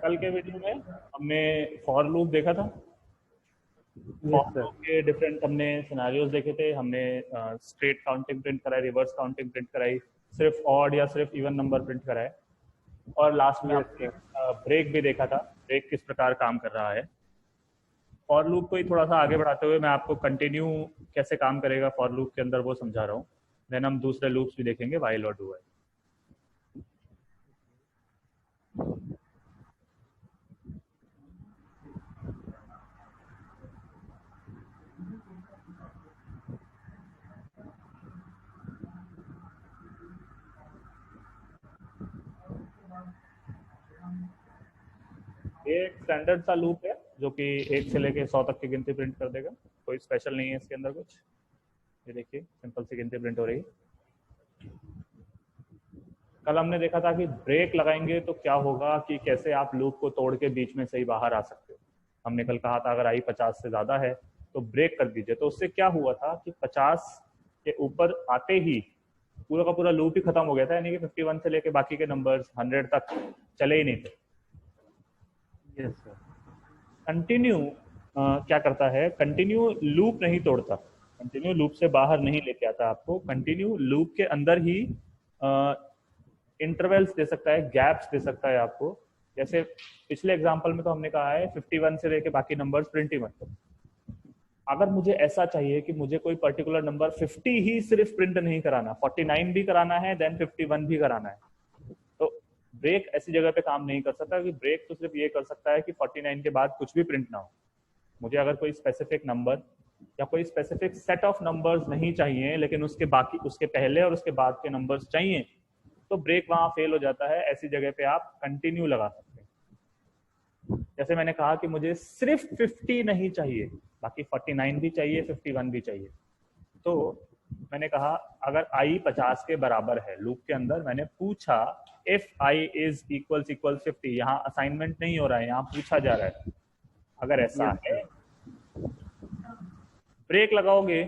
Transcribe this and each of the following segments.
कल के वीडियो में हमने फॉर लूप देखा था। For yes sir. लूप के डिफरेंट हमने सिनेरियोज देखे थे। हमने स्ट्रेट काउंटिंग प्रिंट कराई, रिवर्स काउंटिंग प्रिंट कराई, सिर्फ ऑड या सिर्फ इवन नंबर प्रिंट कराए, और लास्ट में यस हमने सर। ब्रेक भी देखा था, ब्रेक किस प्रकार काम कर रहा है। फॉर लूप को ही थोड़ा सा आगे बढ़ाते हुए मैं आपको कंटिन्यू कैसे काम करेगा फॉर लूप के अंदर वो समझा रहा हूँ। देन हम दूसरे लूप्स भी देखेंगे, व्हाइल और डू व्हाइल। ये एक स्टैंडर्ड सा लूप है जो कि 1 से लेके 100 तक की गिनती प्रिंट कर देगा। कोई स्पेशल नहीं है इसके अंदर कुछ। ये देखिए सिंपल सी गिनती प्रिंट हो रही है। कल हमने देखा था कि ब्रेक लगाएंगे तो क्या होगा, कि कैसे आप लूप को तोड़ के बीच में से ही बाहर आ सकते हो। हमने कल कहा था अगर आई 50 से ज्यादा है तो ब्रेक कर दीजिए। तो उससे क्या हुआ था कि 50 के ऊपर आते ही पूरा का पूरा लूप ही खत्म हो गया था, यानी कि 51 से लेके बाकी के नंबर्स 100 तक चले ही नहीं थे। Yes sir. कंटिन्यू क्या करता है, कंटिन्यू लूप नहीं तोड़ता, कंटिन्यू लूप से बाहर नहीं लेके आता आपको, कंटिन्यू लूप के अंदर ही इंटरवल्स दे सकता है, गैप्स दे सकता है आपको। जैसे पिछले एग्जांपल में तो हमने कहा है 51 से लेके बाकी नंबर्स प्रिंट ही मत करो। अगर मुझे ऐसा चाहिए कि मुझे कोई पर्टिकुलर नंबर 50 ही सिर्फ प्रिंट नहीं कराना, 49 भी कराना है, देन 51 भी कराना है, तो ब्रेक ऐसी जगह पे काम नहीं कर सकता। कि ब्रेक तो सिर्फ ये कर सकता है कि 49 के बाद कुछ भी प्रिंट ना हो। मुझे अगर कोई स्पेसिफिक नंबर या कोई स्पेसिफिक सेट ऑफ नंबर्स नहीं चाहिए, लेकिन उसके बाकी, उसके पहले और उसके बाद के नंबर्स चाहिए, तो ब्रेक वहां फेल हो जाता है। ऐसी जगह पे आप कंटिन्यू लगा सकते हैं। जैसे मैंने कहा कि मुझे सिर्फ 50 नहीं चाहिए, बाकी 49 भी चाहिए, 51 भी चाहिए, तो मैंने कहा अगर i 50 के बराबर है, लूप के अंदर मैंने पूछा इफ i इज इक्वल्स 50, यहाँ असाइनमेंट नहीं हो रहा है, यहाँ पूछा जा रहा है। अगर ऐसा यस है, सर। ब्रेक लगाओगे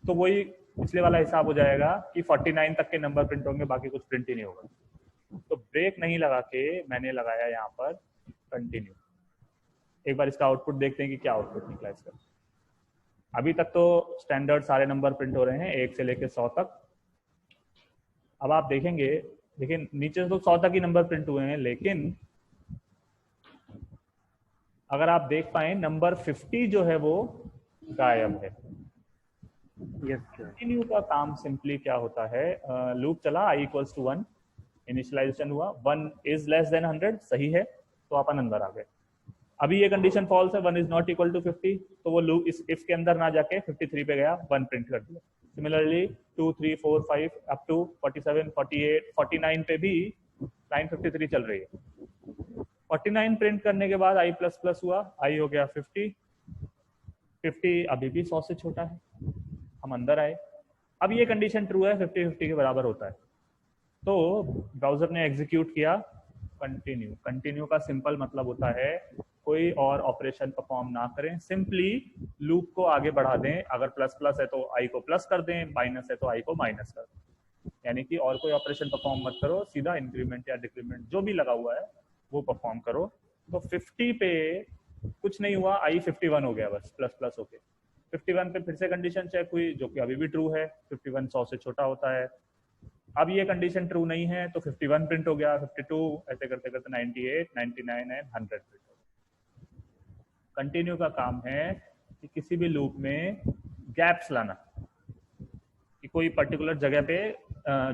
तो वही पिछले वाला हिसाब हो जाएगा कि 49 तक के नंबर प्रिंट होंगे, बाकी कुछ प्रिंट ही नहीं होगा। तो ब्रेक नहीं लगा के मैंने लगाया यहाँ पर कंटिन्यू। एक बार इसका आउटपुट देखते हैं कि क्या आउटपुट निकला इसका। अभी तक तो स्टैंडर्ड सारे नंबर प्रिंट हो रहे हैं 1 से लेके 100 तक। अब आप देखेंगे, देखिए नीचे तो 100 तक ही नंबर प्रिंट हुए हैं, लेकिन अगर आप देख पाए नंबर 50 जो है वो गायब है। Yes sir. कंटिन्यू का काम सिंपली क्या होता है, लूप चला i इक्वल्स टू 1, इनिशियलाइजेशन हुआ 1 इज लेस देन 100, सही है तो अपन अंदर आ गए। अभी ये कंडीशन फॉल्स है, 1 इज नॉट इक्वल टू 50, तो वो लूप इस इफ के अंदर ना जाके 53 पे गया, 1 प्रिंट कर दिया। सिमिलरली 2 3 4 5 अप टू 47 48 49 पे भी लाइन 53 चल रही है। 49 प्रिंट करने के बाद i प्लस प्लस हुआ, i हो गया 50, 50 अभी भी 100 से छोटा है, हम अंदर आए। अब ये कंडीशन ट्रू है, 50-50 के बराबर होता है, तो ब्राउजर ने एग्जीक्यूट किया कंटिन्यू। कंटिन्यू का सिंपल मतलब होता है कोई और ऑपरेशन परफॉर्म ना करें, सिंपली लूप को आगे बढ़ा दें। अगर प्लस प्लस है तो आई को प्लस कर दें, माइनस है तो आई को माइनस कर दें, यानी कि और कोई ऑपरेशन परफॉर्म मत करो, सीधा इंक्रीमेंट या डिक्रीमेंट जो भी लगा हुआ है वो परफॉर्म करो। तो 50 पे कुछ नहीं हुआ, आई 51 हो गया बस प्लस प्लस होके। 51 पे फिर से कंडीशन चेक हुई जो कि अभी भी ट्रू है, 51 100 से छोटा होता है। अब ये कंडीशन ट्रू नहीं है तो 51 प्रिंट हो गया, 52, ऐसे करते करते 98 99 एंड 100 प्रिंट हो गया। कंटिन्यू का काम है कि किसी भी लूप में गैप्स लाना, कि कोई पर्टिकुलर जगह पे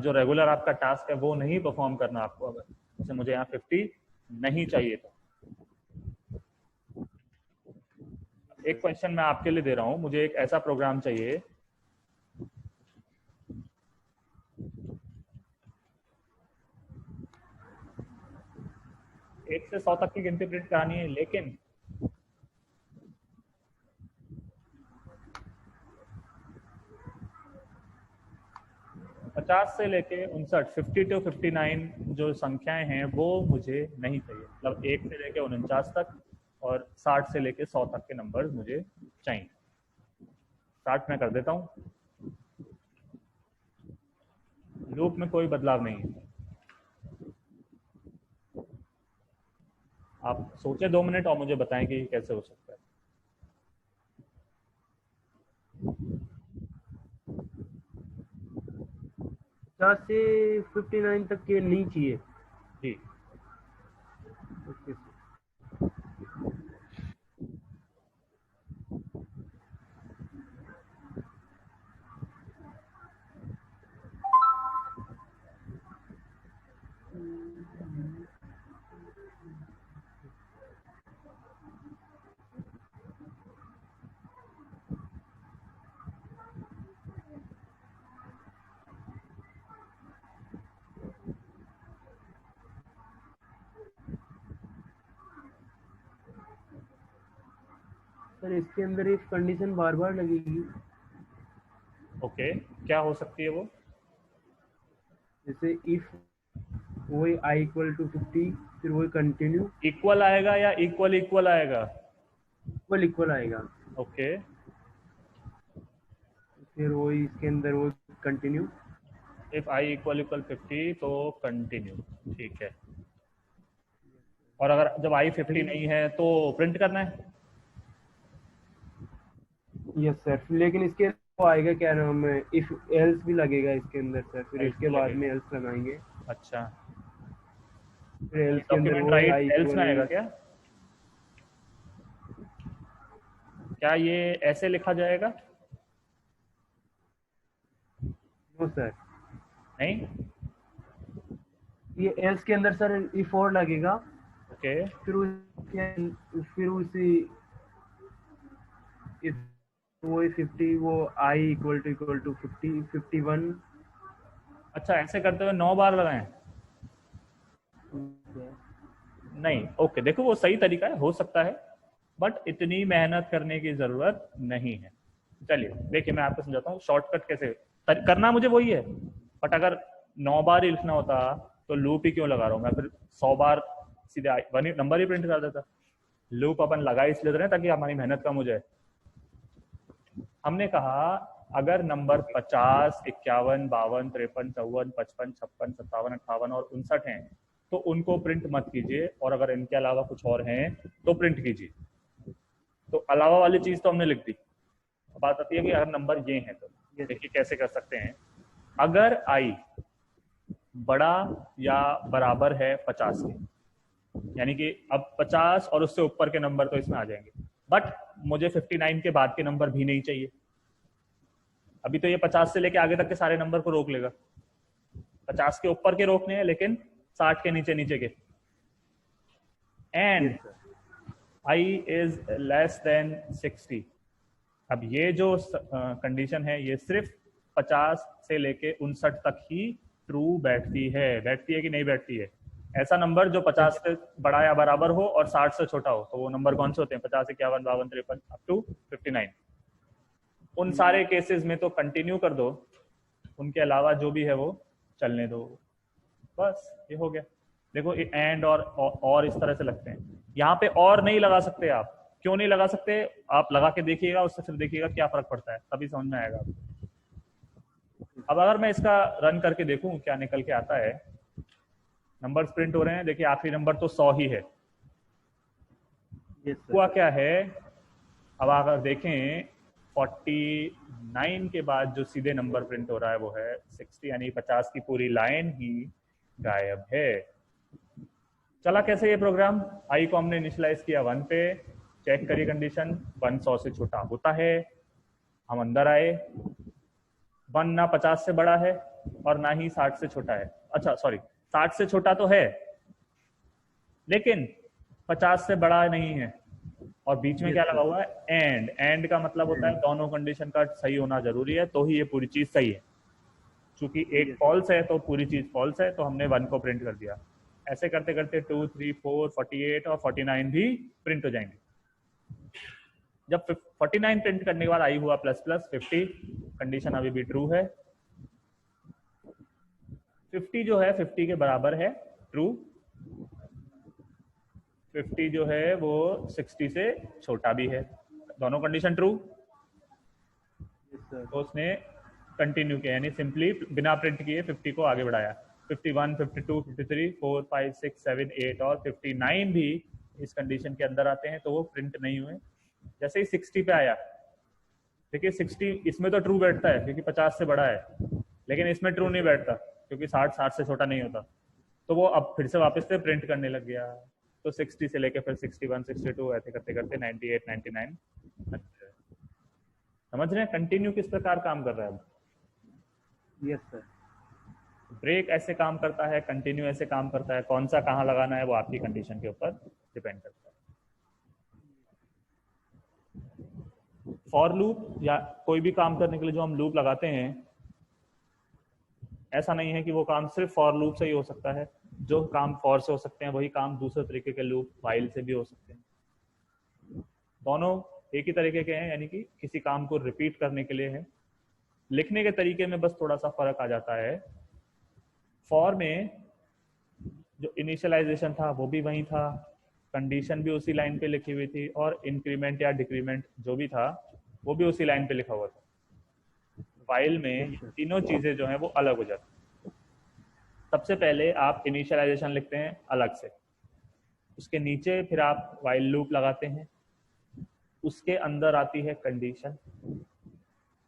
जो रेगुलर आपका टास्क है वो नहीं परफॉर्म करना आपको। अगर जैसे मुझे यहाँ 50 नहीं चाहिए तो एक क्वेश्चन मैं आपके लिए दे रहा हूँ, मुझे एक ऐसा प्रोग्राम चाहिए एक से 100 तक की गिनती प्रिंट करानी है, लेकिन पचास से लेके 59, 50 टू 59 जो संख्याएं हैं वो मुझे नहीं चाहिए। मतलब 1 से लेके 49 तक और 60 से लेके 100 तक के नंबर मुझे चाहिए। 60 में कर देता हूँ, लूप में कोई बदलाव नहीं है। आप सोचे 2 मिनट और मुझे बताएं कि कैसे हो सकता है। 50 से 59 तक के नहीं चाहिए। जी ओके सर, इसके अंदर एक कंडीशन बार बार लगेगी। ओके, क्या हो सकती है वो? जैसे इफ वही i इक्वल टू 50, फिर वही कंटिन्यू। इक्वल आएगा या इक्वल इक्वल आएगा? इक्वल इक्वल आएगा। ओके, फिर वही इसके अंदर वो continue. If i equal equal 50 तो कंटिन्यू, ठीक है। और अगर जब i 50 नहीं है तो प्रिंट करना है? यस सर, लेकिन इसके वो आएगा क्या नाम है, इफ एल्स भी लगेगा इसके अंदर सर, फिर Else इसके भी बाद लगेगा। में एल्स लगाएंगे। अच्छा, फिर एल्स के अंदर डॉक्यूमेंट वो राइट i एल्स में आएगा इक्वल। क्या? क्या ये ऐसे लिखा जाएगा? नो सर, नहीं। ये एल्स के अंदर सर इफ और लगेगा। ओके, फिर उसी इफ वो 50 वो i इक्वल टू 50 51। अच्छा ऐसे करते हुए 9 बार लगाएं? नहीं, ओके, देखो वो सही तरीका है, हो सकता है, बट इतनी मेहनत करने की जरूरत नहीं है। चलिए देखिए मैं आपको समझाता हूँ शॉर्टकट कैसे करना, मुझे वही है, बट अगर 9 बार ही लिखना होता तो लूप ही क्यों लगा रहा हूँ मैं, फिर 100 बार सीधे वन नंबर ही प्रिंट कर देता। लूप अपन लगा इसलिए रहे ताकि हमारी मेहनत कम हो जाए। हमने कहा अगर नंबर 50, 51, 52, 53, 54, 55, 56, 57, 58 और 59 हैं तो उनको प्रिंट मत कीजिए, और अगर इनके अलावा कुछ और हैं तो प्रिंट कीजिए। तो अलावा वाली चीज तो हमने लिख दी। बात आती है कि अगर नंबर ये हैं तो देखिए कैसे कर सकते हैं। अगर आई बड़ा या बराबर है 50 के, यानी कि अब 50 और उससे ऊपर के नंबर तो इसमें आ जाएंगे, बट मुझे 59 के बाद के नंबर भी नहीं चाहिए। अभी तो ये 50 से लेके आगे तक के सारे नंबर को रोक लेगा, 50 के ऊपर के रोकने हैं लेकिन 60 के नीचे नीचे के। And I is less than 60। अब ये जो कंडीशन है ये सिर्फ 50 से लेके 59 तक ही ट्रू बैठती है कि नहीं बैठती है? ऐसा नंबर जो 50 से बड़ा या बराबर हो और 60 से छोटा हो, तो वो नंबर कौन से होते हैं? 50, 51, 52, 53 अप टू 59। उन सारे केसेस में तो कंटिन्यू कर दो, उनके अलावा जो भी है वो चलने दो, बस ये हो गया। देखो एंड और इस तरह से लगते हैं। यहाँ पे और नहीं लगा सकते आप, क्यों नहीं लगा सकते? आप लगा के देखिएगा, उससे फिर देखिएगा क्या फर्क पड़ता है, तभी समझ में आएगा आपको। अब अगर मैं इसका रन करके देखूं क्या निकल के आता है। नंबर प्रिंट हो रहे हैं, देखिए आखिरी नंबर तो 100 ही है। हुआ क्या है, अब अगर देखें 49 के बाद जो सीधे नंबर प्रिंट हो रहा है वो है 60, यानी 50 की पूरी लाइन ही गायब है। चला कैसे ये प्रोग्राम? आई को हमने इनिशियलाइज किया 1 पे, चेक करिए कंडीशन 1 100 से छोटा होता है, हम अंदर आए, 1 ना 50 से बड़ा है और ना ही 60 से छोटा है। अच्छा सॉरी, 60 से छोटा तो है लेकिन 50 से बड़ा नहीं है। और बीच में क्या लगा हुआ है? एंड का मतलब होता है दोनों कंडीशन का सही होना जरूरी है तो ही ये पूरी चीज सही है। चूंकि एक फॉल्स है तो पूरी चीज फॉल्स है, तो हमने 1 को प्रिंट कर दिया। ऐसे करते करते 2, 3, 4, 48 और 49 भी प्रिंट हो जाएंगे। जब 49 प्रिंट करने के बाद आई हुआ प्लस प्लस 50, कंडीशन अभी भी ट्रू है। 50 जो है 50 के बराबर है, ट्रू। 50 जो है वो 60 से छोटा भी है, दोनों कंडीशन ट्रू। तो उसने कंटिन्यू किया, यानी सिंपली बिना प्रिंट किए 50 को आगे बढ़ाया। 51, 52, 53, 4, 5, 6, 7, 8 और 59 भी इस कंडीशन के अंदर आते हैं तो वो प्रिंट नहीं हुए। जैसे ही 60 पे आया, देखिए 60 इसमें तो ट्रू बैठता है क्योंकि 50 से बड़ा है, लेकिन इसमें ट्रू नहीं बैठता क्योंकि 60 से छोटा नहीं होता। तो वो अब फिर से वापस से प्रिंट करने लग गया। तो 60 से लेके फिर 61, 62 ऐसे करते करते 98, 99। अच्छा, समझ रहे हैं कंटिन्यू किस प्रकार काम कर रहा है। Yes sir. ब्रेक ऐसे काम करता है, कंटिन्यू ऐसे काम करता है। कौन सा कहाँ लगाना है वो आपकी कंडीशन के ऊपर डिपेंड करता है। फॉर लूप या कोई भी काम करने के लिए जो हम लूप लगाते हैं, ऐसा नहीं है कि वो काम सिर्फ फॉर लूप से ही हो सकता है। जो काम फॉर से हो सकते हैं वही काम दूसरे तरीके के लूप वाइल से भी हो सकते हैं। दोनों एक ही तरीके के हैं, यानी कि किसी काम को रिपीट करने के लिए है। लिखने के तरीके में बस थोड़ा सा फर्क आ जाता है। फॉर में जो इनिशियलाइजेशन था वो भी वही था, कंडीशन भी उसी लाइन पे लिखी हुई थी, और इंक्रीमेंट या डिक्रीमेंट जो भी था वो भी उसी लाइन पे लिखा हुआ था। फाइल में तीनों चीजें जो हैं वो अलग हो जाती हैं। सबसे पहले आप इनिशियलाइजेशन लिखते हैं अलग से, उसके नीचे फिर आप वाइल लूप लगाते हैं, उसके अंदर आती है कंडीशन।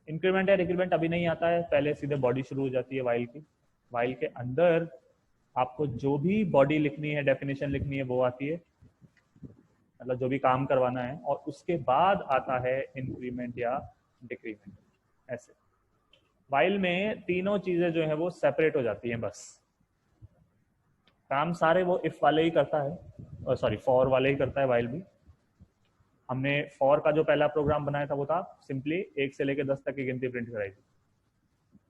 इंक्रीमेंट या डिक्रीमेंट अभी नहीं आता है, पहले सीधे बॉडी शुरू हो जाती है वाइल की। वाइल के अंदर आपको जो भी बॉडी लिखनी है, डेफिनेशन लिखनी है, वो आती है, मतलब जो भी काम करवाना है, और उसके बाद आता है इंक्रीमेंट या डिक्रीमेंट। ऐसे वाइल में तीनों चीजें जो है वो सेपरेट हो जाती हैं। बस काम सारे वो इफ वाले ही करता है, और सॉरी फॉर वाले ही करता है वाइल भी। हमने फॉर का जो पहला प्रोग्राम बनाया था वो था सिंपली 1 से लेकर 10 तक की गिनती प्रिंट कराई थी,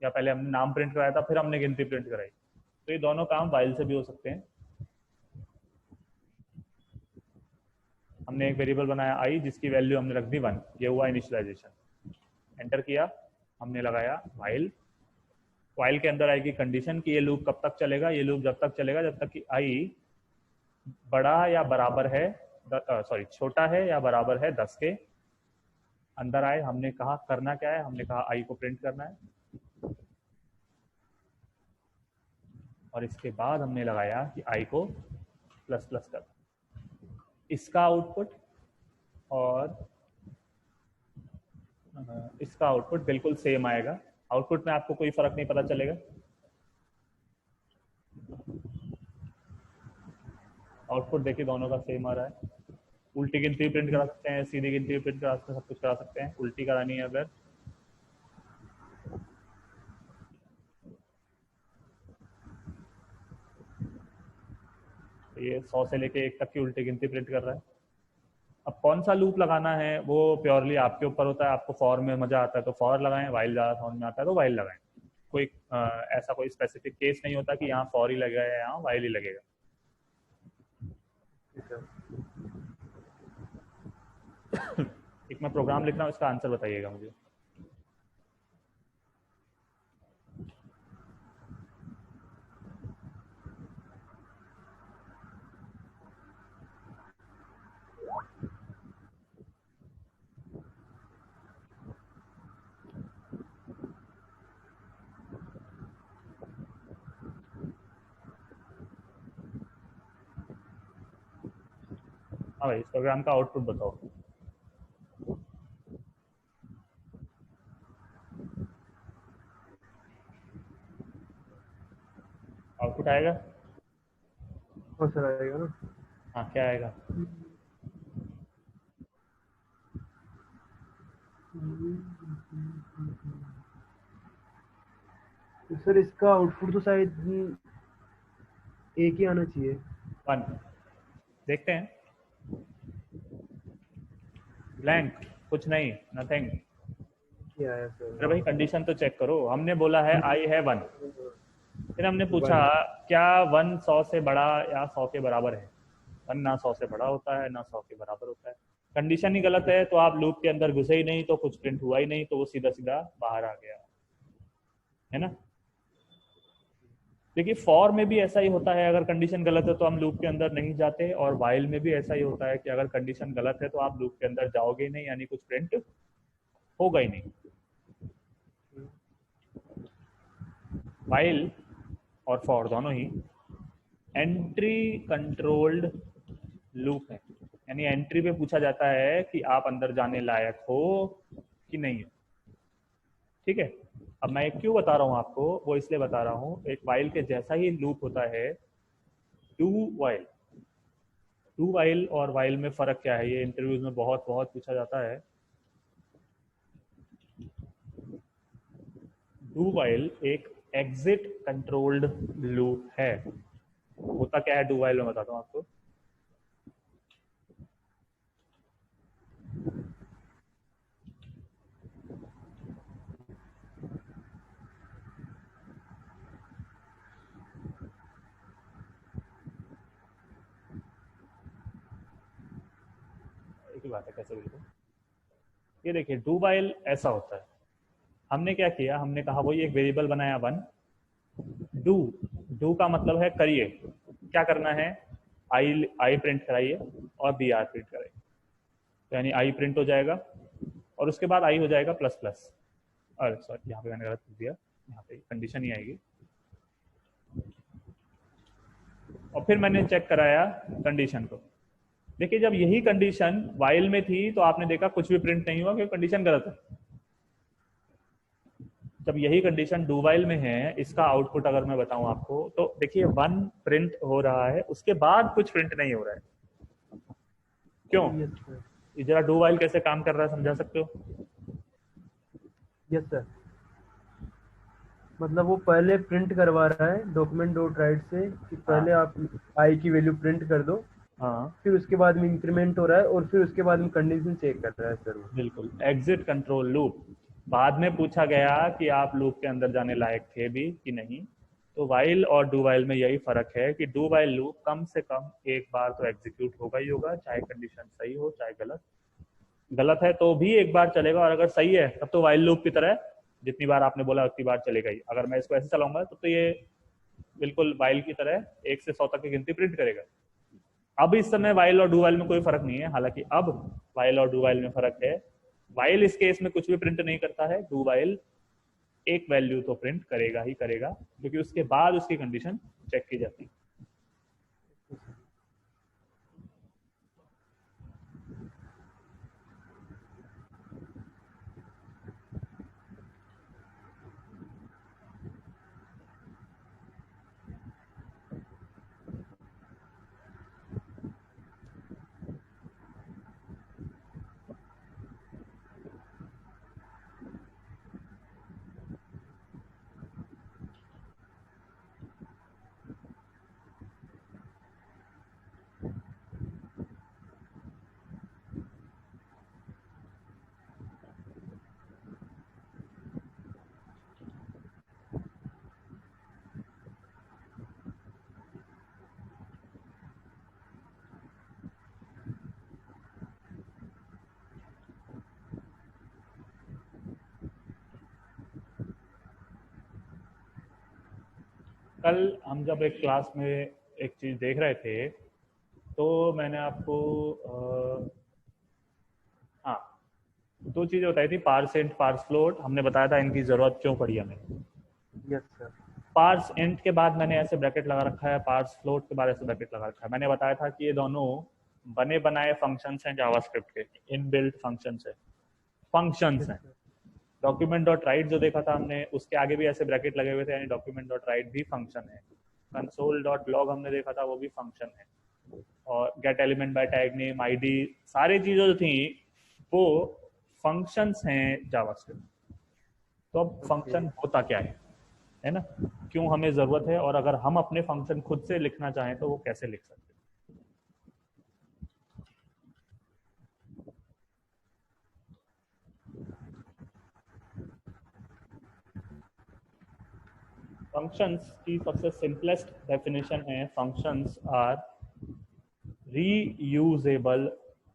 या पहले हमने नाम प्रिंट कराया था फिर हमने गिनती प्रिंट कराई। तो ये दोनों काम वाइल से भी हो सकते हैं। हमने एक वेरिएबल बनाया आई जिसकी वैल्यू हमने रख दी 1, ये हुआ इनिशियलाइजेशन। एंटर किया, हमने लगाया वाइल। वाइल के अंदर आएगी कंडीशन कि ये लूप कब तक चलेगा। ये लूप जब तक चलेगा जब तक कि आई बड़ा या बराबर है, सॉरी छोटा है या बराबर है 10 के। अंदर आए, हमने कहा करना क्या है, हमने कहा आई को प्रिंट करना है, और इसके बाद हमने लगाया कि आई को प्लस प्लस करना। इसका आउटपुट और इसका आउटपुट बिल्कुल सेम आएगा। आउटपुट में आपको कोई फर्क नहीं पता चलेगा। आउटपुट देखिए दोनों का सेम आ रहा है। उल्टी गिनती प्रिंट करा सकते हैं, सीधी गिनती प्रिंट करा सकते हैं, सब कुछ करा सकते हैं। उल्टी करानी है अगर, तो ये 100 से लेके 1 तक की उल्टी गिनती प्रिंट कर रहा है। अब कौन सा लूप लगाना है वो प्योरली आपके ऊपर होता है। आपको फॉर में मजा आता है तो फॉर लगाएं, वाइल ज़्यादा समझ में आता है तो वाइल लगाएं। कोई ऐसा कोई स्पेसिफिक केस नहीं होता कि यहाँ फॉर ही लगेगा या यहाँ वाइल ही लगेगा। एक मैं प्रोग्राम लिख रहा हूँ, इसका आंसर बताइएगा मुझे। हाँ भाई, इस प्रोग्राम का आउटपुट बताओ। आउटपुट आएगा? हाँ सर आएगा ना। हाँ, क्या आएगा? तो सर इसका आउटपुट तो शायद एक ही आना चाहिए। 1। देखते हैं। ब्लैंक, कुछ नहीं, नथिंग। क्या आया अरे सर? भाई कंडीशन तो चेक करो। हमने बोला है आई है 1, फिर हमने पूछा 1। क्या 1 100 से बड़ा या 100 के बराबर है। 1 ना 100 से बड़ा होता है ना 100 के बराबर होता है। कंडीशन ही गलत है तो आप लूप के अंदर घुसे ही नहीं, तो कुछ प्रिंट हुआ ही नहीं, तो वो सीधा सीधा बाहर आ गया, है ना। देखिए फॉर में भी ऐसा ही होता है, अगर कंडीशन गलत है तो हम लूप के अंदर नहीं जाते, और वाइल में भी ऐसा ही होता है कि अगर कंडीशन गलत है तो आप लूप के अंदर जाओगे ही नहीं, यानी कुछ प्रिंट होगा ही नहीं। वाइल और फॉर दोनों ही एंट्री कंट्रोल्ड लूप है, यानी एंट्री पे पूछा जाता है कि आप अंदर जाने लायक हो कि नहीं हो। ठीक है, अब मैं क्यों बता रहा हूँ आपको, वो इसलिए बता रहा हूँ, एक वाइल के जैसा ही लूप होता है डू वाइल। डू वाइल और वाइल में फर्क क्या है, ये इंटरव्यूज में बहुत बहुत पूछा जाता है। डू वाइल एक एग्जिट कंट्रोल्ड लूप है। होता क्या है डू वाइल में, बताता हूँ आपको। एक ही बात है कैसे बिल्कुल। ये देखिए डू वाइल ऐसा होता है, हमने क्या किया, हमने कहा वही एक वेरिएबल बनाया वन। डू, डू का मतलब है करिए, क्या करना है, आई आई प्रिंट कराइए और बी आर प्रिंट कराइए, तो यानी आई प्रिंट हो जाएगा और उसके बाद आई हो जाएगा प्लस प्लस। अरे सॉरी, यहाँ पे मैंने गलत लिख दिया, यहाँ पे कंडीशन ही आएगी। और फिर मैंने चेक कराया कंडीशन को। देखिए जब यही कंडीशन वाइल में थी तो आपने देखा कुछ भी प्रिंट नहीं हुआ क्योंकि कंडीशन गलत है। जब यही कंडीशन डू वाइल में है, इसका आउटपुट अगर मैं बताऊं आपको, तो देखिए वन प्रिंट हो रहा है, उसके बाद कुछ प्रिंट नहीं हो रहा है। क्यों? Yes sir. ये जरा डू वाइल कैसे काम कर रहा है समझा सकते हो? यस सर, मतलब वो पहले प्रिंट करवा रहा है डॉक्यूमेंट डॉट राइट से कि पहले हाँ आप आई की वैल्यू प्रिंट कर दो, हाँ फिर उसके बाद में इंक्रीमेंट हो रहा है और फिर उसके बाद में कंडीशन चेक कर रहा है सर वो। बिल्कुल, एग्जिट कंट्रोल लूप। बाद में पूछा गया कि आप लूप के अंदर जाने लायक थे भी कि नहीं, तो वाइल और डू वाइल में यही फर्क है कि डू वाइल लूप कम से कम एक बार तो एग्जीक्यूट होगा ही होगा, चाहे कंडीशन सही हो चाहे गलत। गलत है तो भी एक बार चलेगा, और अगर सही है तब तो वाइल लूप की तरह जितनी बार आपने बोला उतनी बार चलेगा ही। अगर मैं इसको ऐसे चलाऊंगा तो ये बिल्कुल वाइल की तरह 1 से 100 तक की गिनती प्रिंट करेगा। अब इस समय वाइल और डू वाइल में कोई फर्क नहीं है, हालांकि अब वाइल और डू वाइल में फर्क है। वाइल इस केस में कुछ भी प्रिंट नहीं करता है, डू वाइल एक वैल्यू तो प्रिंट करेगा ही करेगा, क्योंकि उसके बाद उसकी कंडीशन चेक की जाती है। कल हम जब एक क्लास में एक चीज देख रहे थे, तो मैंने आपको हाँ, दो चीजें बताई थी, पार्स इंट पार्स फ्लोट। हमने बताया था इनकी जरूरत क्यों पड़ी हमें। Yes sir. पार्स इंट के बाद मैंने ऐसे ब्रैकेट लगा रखा है, पार्स फ्लोट के बाद ऐसे ब्रैकेट लगा रखा है। मैंने बताया था कि ये दोनों बने बनाए फंक्शंस हैं जावास्क्रिप्ट के, इनबिल्ट फंक्शंस है, फंक्शंस हैं। डॉक्यूमेंट डॉट राइट जो देखा था हमने, उसके आगे भी ऐसे ब्रैकेट लगे हुए थे, यानी डॉक्यूमेंट डॉट राइट भी फंक्शन है। कंसोल डॉट लॉग हमने देखा था, वो भी फंक्शन है। और gate element by tag name, ID, सारी चीजें जो थी वो फंक्शंस हैं जावास्क्रिप्ट। तो अब फंक्शन होता क्या है ना, क्यों हमें जरूरत है, और अगर हम अपने फंक्शन खुद से लिखना चाहें तो वो कैसे लिख सकते हैं। फंक्शंस की सबसे सिंपलेस्ट डेफिनेशन है, फंक्शंस आर रीयूजेबल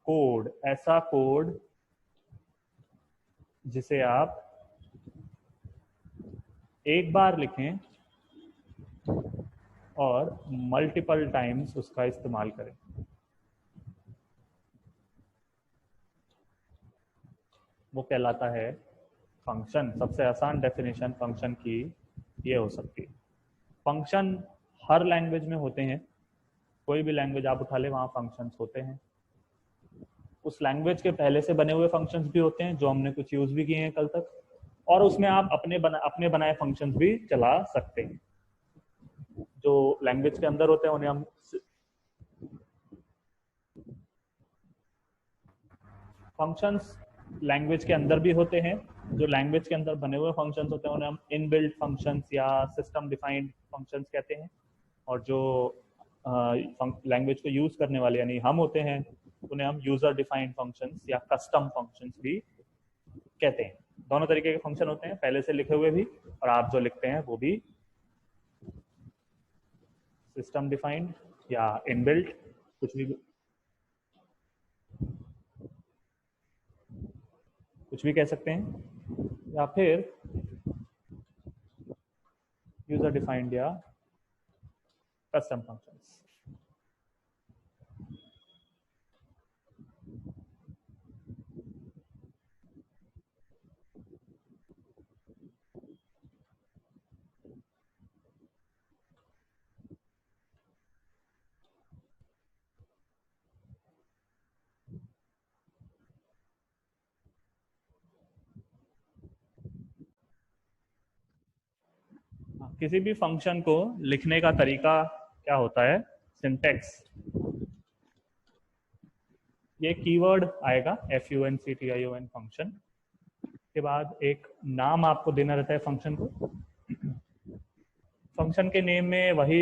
कोड, ऐसा कोड जिसे आप एक बार लिखें और मल्टीपल टाइम्स उसका इस्तेमाल करें। वो कहलाता है फंक्शन। सबसे आसान डेफिनेशन फंक्शन की ये हो सकती है। फंक्शन हर लैंग्वेज में होते हैं, कोई भी लैंग्वेज आप उठा ले वहाँ फंक्शंस होते हैं। उस लैंग्वेज के पहले से बने हुए फंक्शंस भी होते हैं जो हमने कुछ यूज भी किए हैं कल तक, और उसमें आप अपने बनाए फंक्शंस भी चला सकते हैं। जो लैंग्वेज के अंदर होते हैं उन्हें हम फंक्शंस लैंग्वेज के अंदर भी होते हैं। जो लैंग्वेज के अंदर बने हुए फंक्शंस होते हैं उन्हें हम इनबिल्ट फंक्शंस या सिस्टम डिफाइंड फंक्शंस कहते हैं। और जो लैंग्वेज को यूज करने वाले यानी हम होते हैं उन्हें हम यूजर डिफाइंड फंक्शंस या कस्टम फंक्शंस भी कहते हैं। दोनों तरीके के फंक्शन होते हैं, पहले से लिखे हुए भी और आप जो लिखते हैं वो भी सिस्टम डिफाइंड या इनबिल्ट कुछ भी कह सकते हैं, या फिर यूजर डिफाइंड या कस्टम फंक्शंस। किसी भी फंक्शन को लिखने का तरीका क्या होता है, सिंटेक्स। ये कीवर्ड आएगा FUNCTION फंक्शन के बाद एक नाम आपको देना रहता है फंक्शन को। फंक्शन के नेम में वही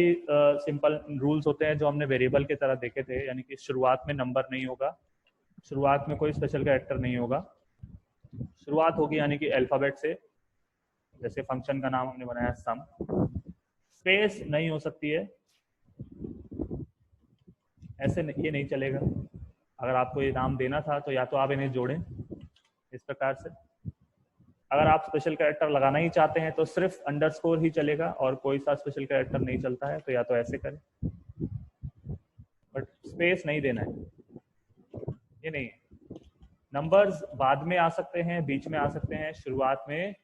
सिंपल रूल्स होते हैं जो हमने वेरिएबल की तरह देखे थे, यानी कि शुरुआत में नंबर नहीं होगा, शुरुआत में कोई स्पेशल कैरेक्टर नहीं होगा, शुरुआत होगी यानी कि अल्फाबेट से, जैसे फंक्शन का नाम हमने बनाया सम। स्पेस नहीं हो सकती है, ऐसे ये नहीं चलेगा। अगर आपको ये नाम देना था तो या तो आप इन्हें जोड़ें इस प्रकार से, अगर आप स्पेशल कैरेक्टर लगाना ही चाहते हैं तो सिर्फ अंडरस्कोर ही चलेगा और कोई सा स्पेशल कैरेक्टर नहीं चलता है, तो या तो ऐसे करें, बट स्पेस नहीं देना है, ये नहीं है। नंबर्स बाद में आ सकते हैं, बीच में आ सकते हैं, शुरुआत में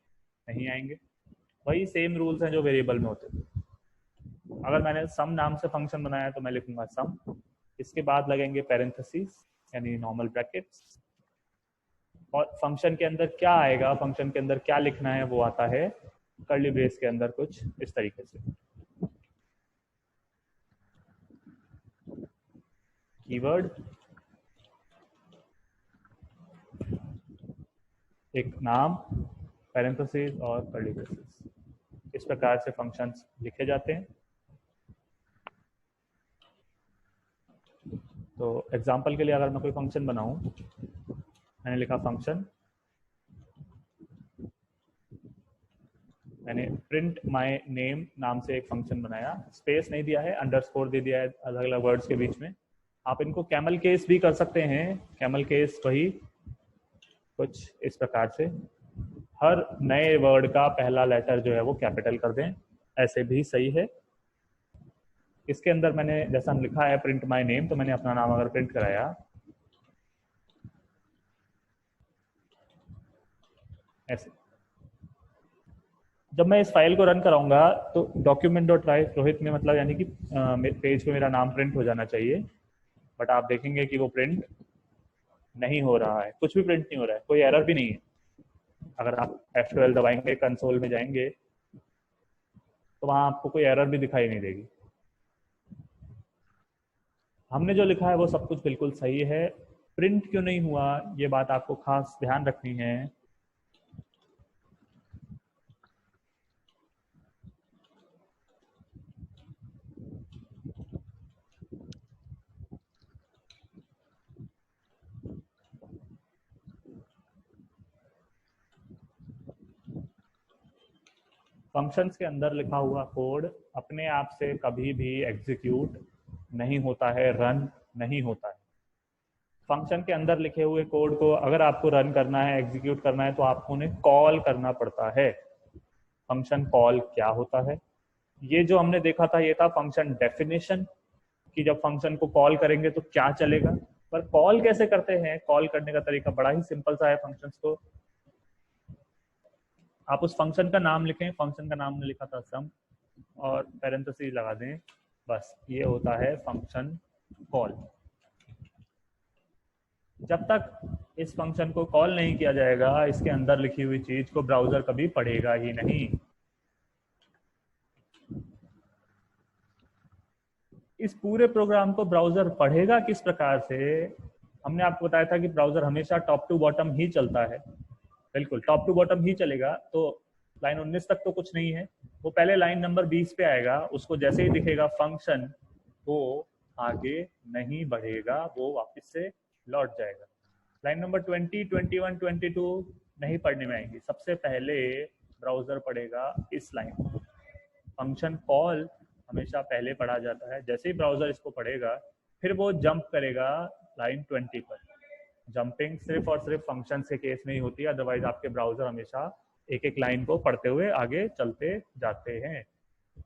नहीं आएंगे। वही सेम रूल्स हैं जो वेरिएबल में होते हैं। अगर मैंने सम नाम से फंक्शन बनाया तो मैं लिखूंगा सम, इसके बाद लगेंगे पैरेंथेसिस यानी नॉर्मल ब्रैकेट्स, और फंक्शन के अंदर क्या आएगा, फंक्शन के अंदर क्या लिखना है वो आता है कर्ली ब्रेस के अंदर कुछ इस तरीके से। कीवर्ड, एक नाम, पैरेंथेसिस और कर्ली ब्रेसेस, इस प्रकार से फंक्शंस लिखे जाते हैं। तो एग्जांपल के लिए अगर मैं कोई फंक्शन बनाऊं, मैंने लिखा फंक्शन, मैंने प्रिंट माय नेम नाम से एक फंक्शन बनाया, स्पेस नहीं दिया है, अंडरस्कोर दे दिया है अलग अलग वर्ड्स के बीच में। आप इनको कैमल केस भी कर सकते हैं, कैमल केस वही कुछ इस प्रकार से, हर नए वर्ड का पहला लेटर जो है वो कैपिटल कर दें, ऐसे भी सही है। इसके अंदर मैंने जैसा लिखा है प्रिंट माय नेम, तो मैंने अपना नाम अगर प्रिंट कराया ऐसे, जब मैं इस फाइल को रन कराऊंगा तो document.write रोहित में मतलब यानी कि पेज पे मेरा नाम प्रिंट हो जाना चाहिए, बट आप देखेंगे कि वो प्रिंट नहीं हो रहा है, कुछ भी प्रिंट नहीं हो रहा है, कोई एरर भी नहीं है। अगर आप F12 दबाएंगे, कंसोल में जाएंगे तो वहां आपको कोई एरर भी दिखाई नहीं देगी। हमने जो लिखा है वो सब कुछ बिल्कुल सही है। प्रिंट क्यों नहीं हुआ ये बात आपको खास ध्यान रखनी है। फंक्शंस के अंदर लिखा हुआ कोड अपने आप से कभी भी एग्जीक्यूट नहीं होता है, रन नहीं होता है। फंक्शन के अंदर लिखे हुए कोड को अगर आपको रन करना है, एग्जीक्यूट करना है, तो आपको उन्हें कॉल करना पड़ता है। फंक्शन कॉल क्या होता है, ये जो हमने देखा था ये था फंक्शन डेफिनेशन, कि जब फंक्शन को कॉल करेंगे तो क्या चलेगा। पर कॉल कैसे करते हैं, कॉल करने का तरीका बड़ा ही सिंपल सा है। फंक्शंस को आप उस फंक्शन का नाम लिखें, फंक्शन का नाम ने लिखा था सम और पैरेंथेसिस लगा दें, बस ये होता है फंक्शन कॉल। जब तक इस फंक्शन को कॉल नहीं किया जाएगा, इसके अंदर लिखी हुई चीज को ब्राउजर कभी पढ़ेगा ही नहीं। इस पूरे प्रोग्राम को ब्राउजर पढ़ेगा किस प्रकार से? हमने आपको बताया था कि ब्राउजर हमेशा टॉप टू बॉटम ही चलता है। बिल्कुल टॉप टू बॉटम ही चलेगा। तो लाइन 19 तक तो कुछ नहीं है, वो पहले लाइन नंबर 20 पे आएगा, उसको जैसे ही दिखेगा फंक्शन, वो आगे नहीं बढ़ेगा, वो वापस से लौट जाएगा। लाइन नंबर 20, 21, 22 नहीं पढ़ने में आएंगी। सबसे पहले ब्राउजर पढ़ेगा इस लाइन को। फंक्शन कॉल हमेशा पहले पढ़ा जाता है। जैसे ही ब्राउजर इसको पढ़ेगा, फिर वो जंप करेगा लाइन 20 पर। जंपिंग सिर्फ और सिर्फ फंक्शन के केस में ही होती है, अदरवाइज आपके ब्राउजर हमेशा एक एक लाइन को पढ़ते हुए आगे चलते जाते हैं।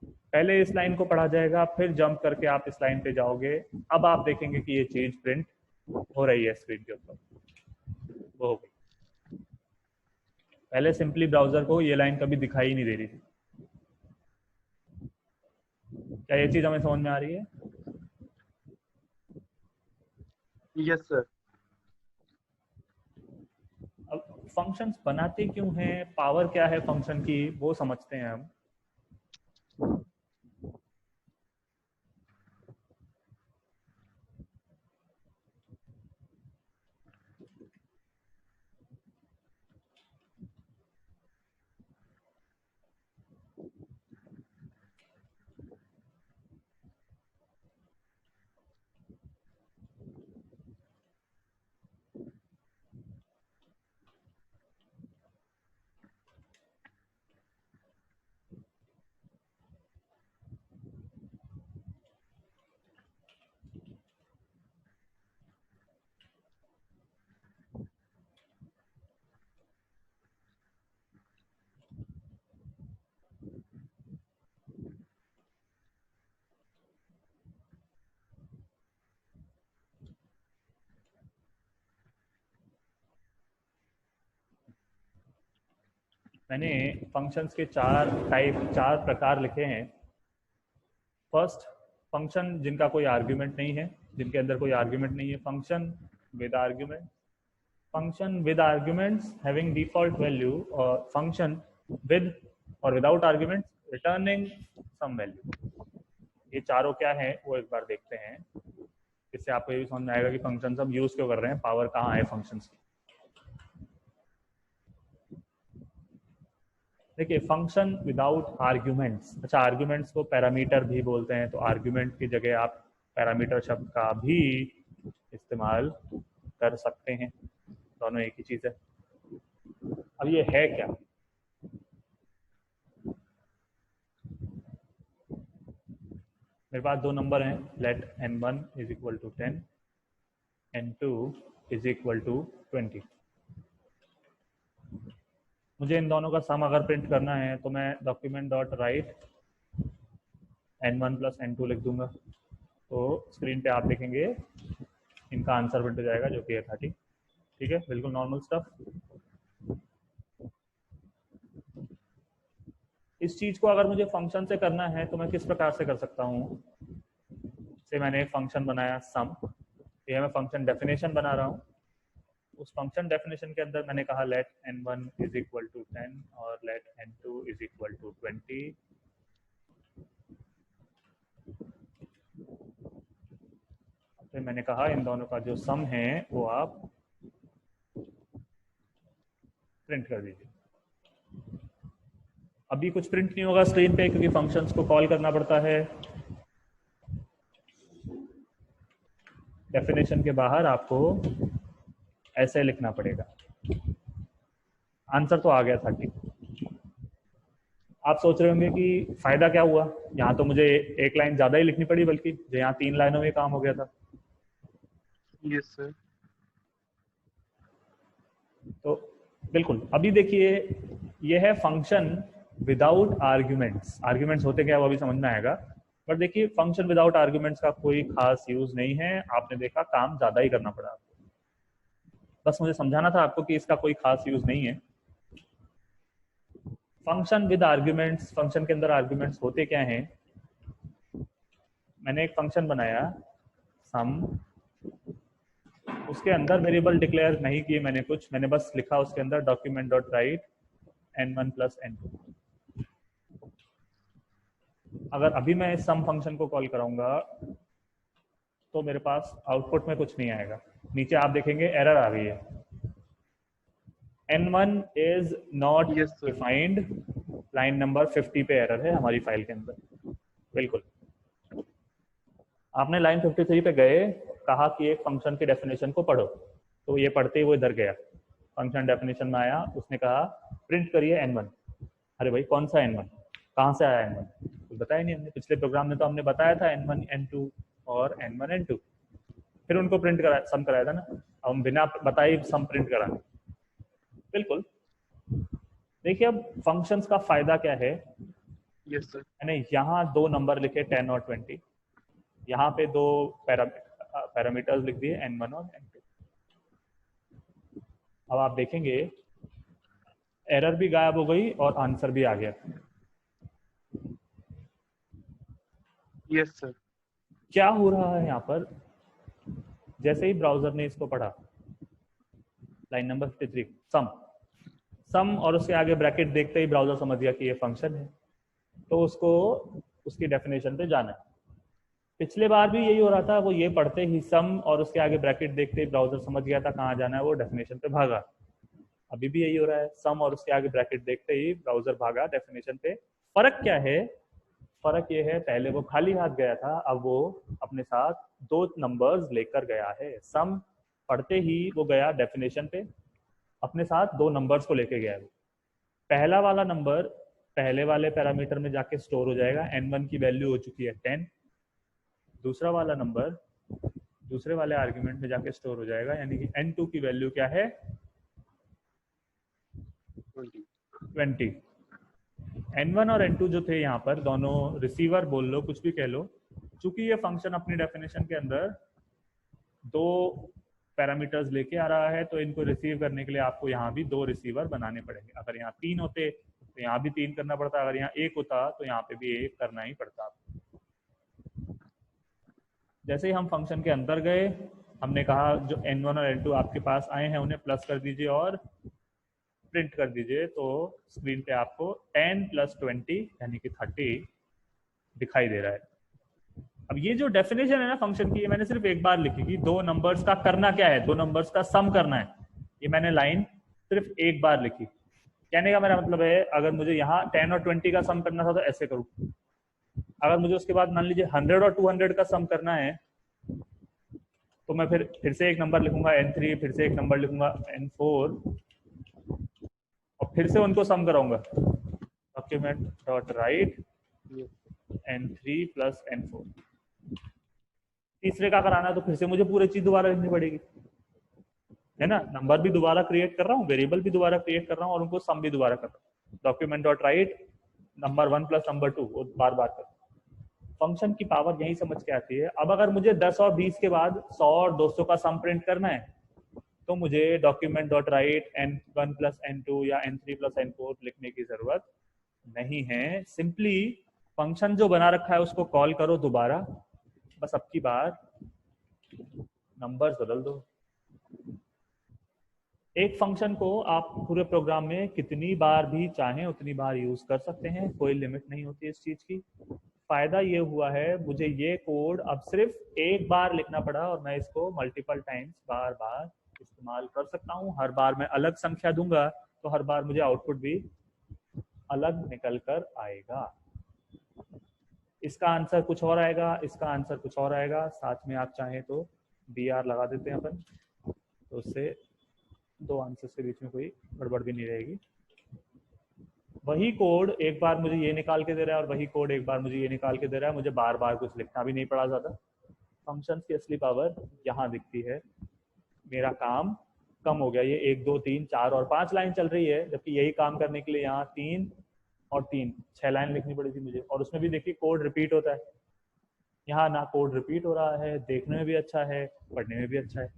पहले इस लाइन को पढ़ा जाएगा, फिर जंप करके आप इस लाइन पे जाओगे। अब आप देखेंगे कि ये चीज प्रिंट हो रही है स्क्रीन के ऊपर, वो हो गई। पहले सिंपली ब्राउजर को ये लाइन कभी दिखाई नहीं दे रही थी। क्या ये चीज हमें समझ में आ रही है? Yes sir. अब फंक्शंस बनाते क्यों हैं, पावर क्या है फंक्शन की, वो समझते हैं हम। मैंने फंक्शंस के चार प्रकार लिखे हैं। फर्स्ट, फंक्शन जिनका कोई आर्ग्यूमेंट नहीं है, जिनके अंदर कोई आर्ग्यूमेंट नहीं है। Function with argument, function with arguments having default value, और फंक्शन विद और without arguments returning some value. ये चारों क्या है वो एक बार देखते हैं। इससे आपको ये भी समझ में आएगा कि फंक्शन हम यूज क्यों कर रहे हैं, पावर कहाँ है फंक्शंस की। देखिए, फंक्शन विदाउट आर्ग्यूमेंट्स, अच्छा आर्ग्यूमेंट्स को पैरामीटर भी बोलते हैं, तो आर्ग्यूमेंट की जगह आप पैरामीटर शब्द का भी इस्तेमाल कर सकते हैं, दोनों एक ही चीज है। अब ये है क्या? मेरे पास दो नंबर हैं, let n1 is equal to 10, n2 is equal to 20। मुझे इन दोनों का सम अगर प्रिंट करना है तो मैं document dot right n1 plus n2 लिख दूंगा, तो स्क्रीन पे आप देखेंगे इनका आंसर प्रिंट हो जाएगा, जो कि है 30। ठीक है, बिल्कुल नॉर्मल स्टफ। इस चीज को अगर मुझे फंक्शन से करना है तो मैं किस प्रकार से कर सकता हूँ? से मैंने एक फंक्शन बनाया सम, ये मैं फंक्शन डेफिनेशन बना रहा हूँ। उस फंक्शन डेफिनेशन के अंदर मैंने कहा late n1 is equal to 10 और late n2 is equal to 20। फिर मैंने कहा इन दोनों का जो सम है वो आप प्रिंट कर दीजिए। अभी कुछ प्रिंट नहीं होगा स्क्रीन पे क्योंकि फंक्शंस को कॉल करना पड़ता है। डेफिनेशन के बाहर आपको ऐसे लिखना पड़ेगा। आंसर तो आ गया 30। आप सोच रहे होंगे कि फायदा क्या हुआ, यहाँ तो मुझे एक लाइन ज्यादा ही लिखनी पड़ी, बल्कि जो यहाँ 3 लाइनों में काम हो गया था। Yes sir. तो बिल्कुल अभी देखिए, ये है फंक्शन विदाउट आर्ग्यूमेंट्स। आर्ग्यूमेंट्स होते क्या है वो अभी समझ में आएगा, बट देखिए फंक्शन विदाउट आर्ग्यूमेंट्स का कोई खास यूज नहीं है। आपने देखा काम ज्यादा ही करना पड़ा आपको, बस मुझे समझाना था आपको कि इसका कोई खास यूज नहीं है। फंक्शन विद आर्ग्यूमेंट्स, फंक्शन के अंदर आर्ग्यूमेंट्स होते क्या हैं? मैंने एक फंक्शन बनाया सम, उसके अंदर वेरिएबल डिक्लेयर नहीं किए मैंने कुछ, मैंने बस लिखा उसके अंदर document dot right n1 plus n2। अगर अभी मैं इस सम फंक्शन को कॉल कराऊंगा तो मेरे पास आउटपुट में कुछ नहीं आएगा, नीचे आप देखेंगे एरर आ गई है, n1 is not Yes, sir. Defined, line number 50 पे एरर है हमारी फाइल के अंदर। बिल्कुल, आपने लाइन 53 पे गए, कहा कि एक फंक्शन की डेफिनेशन को पढ़ो, तो ये पढ़ते ही वो इधर गया, फंक्शन डेफिनेशन में आया, उसने कहा प्रिंट करिए n1। अरे भाई कौन सा n1, कहाँ से आया n1, कुछ बताया नहीं हमने, पिछले प्रोग्राम में तो हमने बताया था n1 n2 और n1 n2, फिर उनको प्रिंट करा, सम कराया था ना, अब हम बिना बताए सम प्रिंट करा। बिल्कुल, देखिए अब फंक्शंस का फायदा क्या है, Yes, sir. मैंने यहाँ दो नंबर लिखे 10 और 20, यहाँ पे दो पैरामीटर्स लिख दिए n1 और n2। अब आप देखेंगे एरर भी गायब हो गई और आंसर भी आ गया। Yes, sir. क्या हो रहा है यहाँ पर, जैसे ही ब्राउजर ने इसको पढ़ा, लाइन नंबर 53 सम और उसके आगे ब्रैकेट देखते ही ब्राउजर समझ गया कि ये फंक्शन है, तो उसको उसकी डेफिनेशन पे जाना है। पिछले बार भी यही हो रहा था, वो ये पढ़ते ही सम और उसके आगे ब्रैकेट देखते ही ब्राउजर समझ गया था कहाँ जाना है, वो डेफिनेशन पे भागा। अभी भी यही हो रहा है, सम और उसके आगे ब्रैकेट देखते ही ब्राउजर भागा डेफिनेशन पे। फर्क क्या है, फर्क ये है पहले वो खाली हाथ गया था, अब वो अपने साथ दो नंबर्स लेकर गया है। सम पढ़ते ही वो गया डेफिनेशन पे, अपने साथ दो नंबर्स को लेके गया है। पहला वाला नंबर पहले वाले पैरामीटर में जाके स्टोर हो जाएगा, n1 की वैल्यू हो चुकी है 10, दूसरा वाला नंबर दूसरे वाले आर्ग्यूमेंट में जाके स्टोर हो जाएगा, यानी कि n2 की वैल्यू क्या है 20। n1 और n2 जो थे यहाँ पर दोनों रिसीवर बोल लो, कुछ भी कह लो, चूंकि ये फंक्शन अपनी डेफिनेशन के अंदर दो पैरामीटर्स लेके आ रहा है, तो इनको रिसीव करने के लिए आपको यहाँ भी दो रिसीवर बनाने पड़ेंगे। अगर यहाँ 3 होते तो यहाँ भी 3 करना पड़ता, अगर यहाँ 1 होता तो यहाँ पे भी 1 करना ही पड़ता। जैसे ही हम फंक्शन के अंदर गए, हमने कहा जो n1 और n2 आपके पास आए हैं उन्हें प्लस कर दीजिए और प्रिंट कर दीजिए, तो स्क्रीन पे आपको 10 प्लस 20 यानी कि 30 दिखाई दे रहा है। अब ये जो डेफिनेशन है ना फंक्शन की, ये मैंने सिर्फ एक बार लिखी कि दो नंबर्स का करना क्या है, दो नंबर्स का सम करना है, ये मैंने लाइन सिर्फ एक बार लिखी। कहने का मेरा मतलब है, अगर मुझे यहाँ 10 और 20 का सम करना था तो ऐसे करूँ, अगर मुझे उसके बाद मान लीजिए 100 और 200 का सम करना है तो मैं फिर से एक नंबर लिखूंगा n3, फिर से एक नंबर लिखूंगा n4 और फिर से उनको सम कराऊंगा, document dot right n3 plus n4। तीसरे का कराना है तो फिर से मुझे पूरी चीज दोबारा लिखनी पड़ेगी, है ना, नंबर भी दोबारा क्रिएट कर रहा हूँ, वेरिएबल भी दोबारा क्रिएट कर रहा हूँ और उनको सम भी दोबारा कर रहा हूँ। Document dot right number 1 plus number 2 वो बार बार कर। फंक्शन की पावर यही समझ के आती है। अब अगर मुझे 10 और 20 के बाद 100 और 200 का सम प्रिंट करना है तो मुझे document dot right n1 plus n2 या n3 प्लस n4 लिखने की जरूरत नहीं है। सिंपली फंक्शन जो बना रखा है उसको कॉल करो दोबारा, बस अब की बार नंबर्स बदल दो। एक फंक्शन को आप पूरे प्रोग्राम में कितनी बार भी चाहें उतनी बार यूज कर सकते हैं, कोई लिमिट नहीं होती इस चीज की। फायदा ये हुआ है, मुझे ये कोड अब सिर्फ एक बार लिखना पड़ा और मैं इसको मल्टीपल टाइम्स बार बार इस्तेमाल कर सकता हूँ। हर बार मैं अलग संख्या दूंगा तो हर बार मुझे आउटपुट भी अलग निकल कर आएगा। इसका आंसर कुछ और आएगा, इसका आंसर कुछ और आएगा, साथ में आप चाहें तो BR लगा देते हैं अपन, तो उससे दो आंसर के बीच में कोई गड़बड़ भी नहीं रहेगी। वही कोड एक बार मुझे ये निकाल के दे रहा है और वही कोड एक बार मुझे ये निकाल के दे रहा है, मुझे बार बार कुछ लिखना भी नहीं पड़ा ज्यादा। फंक्शंस की असली पावर यहाँ दिखती है। मेरा काम कम हो गया, ये 1 2 3 4 और 5 लाइन चल रही है, जबकि यही काम करने के लिए यहाँ 3 और 3 6 लाइन लिखनी पड़ी थी मुझे। और उसमें भी देखिए कोड रिपीट होता है, यहाँ ना कोड रिपीट हो रहा है, देखने में भी अच्छा है, पढ़ने में भी अच्छा है।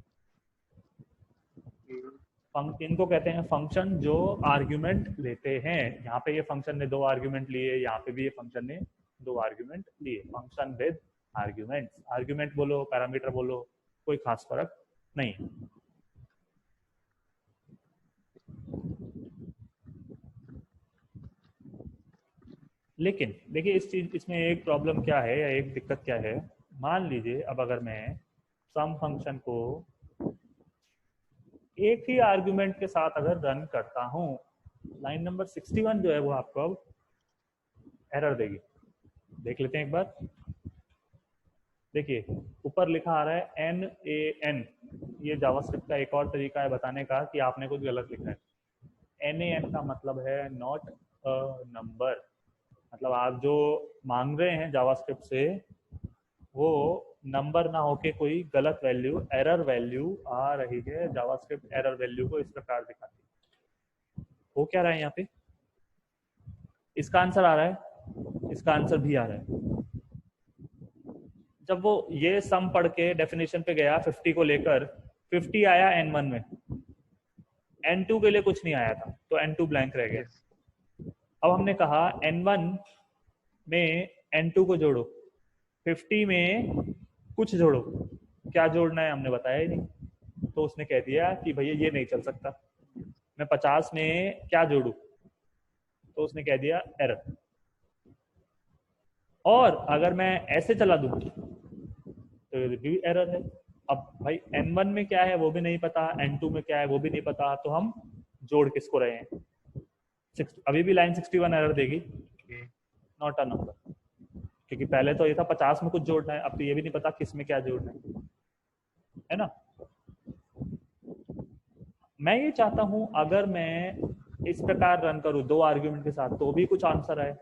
इनको कहते हैं फंक्शन जो आर्ग्यूमेंट लेते हैं। यहाँ पे ये फंक्शन ने 2 आर्ग्यूमेंट लिए, यहाँ पे भी ये फंक्शन ने 2 आर्ग्यूमेंट लिए, फंक्शन विद आर्ग्यूमेंट्स। आर्ग्यूमेंट बोलो पैरामीटर बोलो, कोई खास फर्क नहीं है। लेकिन देखिए इसमें एक प्रॉब्लम क्या है या एक दिक्कत क्या है। मान लीजिए अब अगर मैं सम फंक्शन को एक ही आर्गुमेंट के साथ अगर रन करता हूं, लाइन नंबर 61 जो है वो आपको अब एरर देगी। देख लेते हैं एक बार। देखिए ऊपर लिखा आ रहा है NaN। ये जावास्क्रिप्ट का एक और तरीका है बताने का कि आपने कुछ गलत लिखा है। NaN का मतलब है नॉट अ नंबर, मतलब आप जो मांग रहे हैं जावास्क्रिप्ट से वो नंबर ना होके कोई गलत वैल्यू, एरर वैल्यू आ रही है। जावास्क्रिप्ट एरर वैल्यू को इस प्रकार दिखाती है। वो क्या रहा है यहाँ पे, इसका आंसर आ रहा है, इसका आंसर भी आ रहा है। जब वो ये सम पढ़ के डेफिनेशन पे गया 50 को लेकर, 50 आया N1 में, N2 के लिए कुछ नहीं आया था तो N2 ब्लैंक रह गया। Yes. अब हमने कहा N1 में N2 को जोड़ो, 50 में कुछ जोड़ो, क्या जोड़ना है हमने बताया ही नहीं। तो उसने कह दिया कि भैया ये नहीं चल सकता। मैं 50 में क्या जोड़ू, तो उसने कह दिया एरर। और अगर मैं ऐसे चला दूं तो ये भी एरर है। अब भाई N1 में क्या है वो भी नहीं पता, N2 में क्या है वो भी नहीं पता, तो हम जोड़ किसको रहे हैं। अभी भी लाइन 61 एरर देगी, Okay. नॉट अ नंबर, क्योंकि पहले तो ये था 50 में कुछ जोड़ना है, अब तो ये भी नहीं पता किस में क्या जोड़ना है ना। मैं ये चाहता हूं अगर मैं इस प्रकार रन करूं 2 आर्ग्यूमेंट के साथ तो भी कुछ आंसर आए,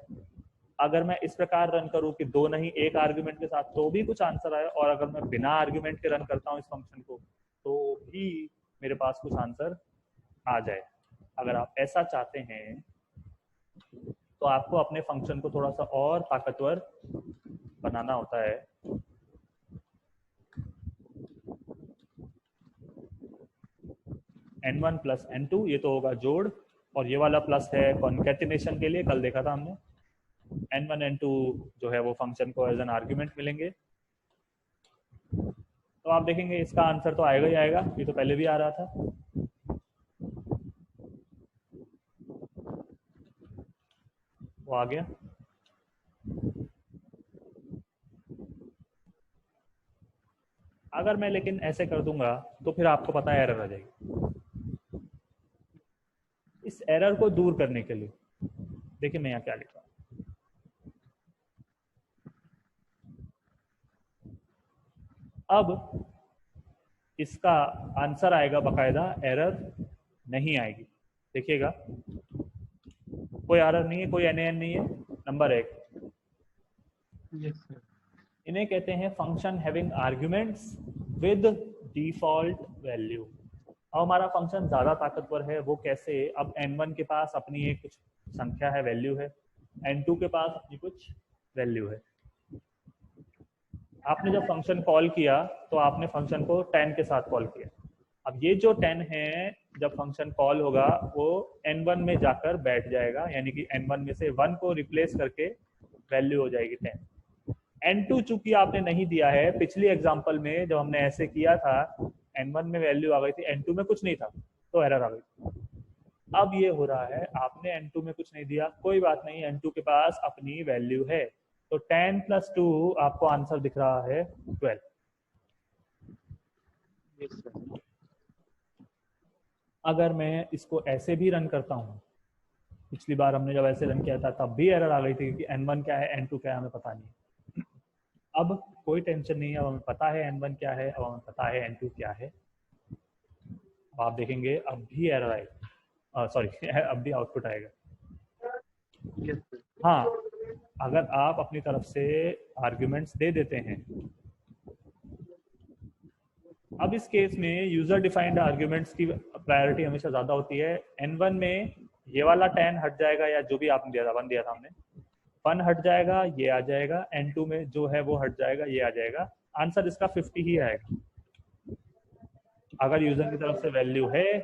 अगर मैं इस प्रकार रन करूं कि 2 नहीं 1 आर्ग्यूमेंट के साथ तो भी कुछ आंसर आए, और अगर मैं बिना आर्ग्यूमेंट के रन करता हूं इस फंक्शन को तो भी मेरे पास कुछ आंसर आ जाए। अगर आप ऐसा चाहते हैं तो आपको अपने फंक्शन को थोड़ा सा और ताकतवर बनाना होता है। N1 प्लस N2 ये तो होगा जोड़, और ये वाला प्लस है कॉन्कैटिनेशन के लिए, कल देखा था हमने। N1 N2 जो है वो फंक्शन को एज एन आर्ग्यूमेंट मिलेंगे। तो आप देखेंगे इसका आंसर तो आएगा ही आएगा, ये तो पहले भी आ रहा था। वो आ गया। अगर मैं लेकिन ऐसे कर दूंगा तो फिर आपको पता है एरर आ जाएगी। इस एरर को दूर करने के लिए देखिए मैं यहाँ क्या लिखा हूं। अब इसका आंसर आएगा बकायदा, एरर नहीं आएगी। देखिएगा कोई एरर नहीं है, कोई NaN नहीं है। Number 1, Yes, sir. इन्हें कहते हैं function having arguments with default value. अब हमारा फंक्शन ज्यादा ताकतवर है। वो कैसे, अब N1 के पास अपनी एक कुछ संख्या है, वैल्यू है, N2 के पास अपनी कुछ वैल्यू है। आपने जब फंक्शन कॉल किया तो आपने फंक्शन को 10 के साथ कॉल किया। अब ये जो 10 है जब फंक्शन कॉल होगा वो N1 में जाकर बैठ जाएगा, यानी कि N1 में से 1 को रिप्लेस करके वैल्यू हो जाएगी 10। N2 चूंकि आपने नहीं दिया है, पिछली एग्जांपल में जब हमने ऐसे किया था N1 में वैल्यू आ गई थी, N2 में कुछ नहीं था तो एरर आ गई। अब ये हो रहा है आपने N2 में कुछ नहीं दिया, कोई बात नहीं, N2 के पास अपनी वैल्यू है, तो 10 + 2 आपको आंसर दिख रहा है 12। Yes, sir. अगर मैं इसको ऐसे भी रन करता हूँ, पिछली बार हमने जब ऐसे रन किया था तब भी एरर आ गई थी कि N1 क्या है N2 क्या है हमें पता नहीं। अब कोई टेंशन नहीं है, अब हमें पता है N1 क्या है, अब हमें पता है N2 क्या है। अब आप देखेंगे अब भी एरर आएगा, सॉरी अब भी आउटपुट आएगा। Yes, sir. हाँ, अगर आप अपनी तरफ से आर्ग्यूमेंट्स दे देते हैं। अब इस केस में यूजर डिफाइंड आर्ग्यूमेंट्स की प्रायोरिटी हमेशा ज्यादा होती है। N1 में ये वाला 10 हट जाएगा, या जो भी आपने दिया था 1 दिया था हमने, 1 हट जाएगा, ये आ जाएगा। N2 में जो है वो हट जाएगा, ये आ जाएगा। आंसर इसका 50 ही आएगा। अगर यूजर की तरफ से वैल्यू है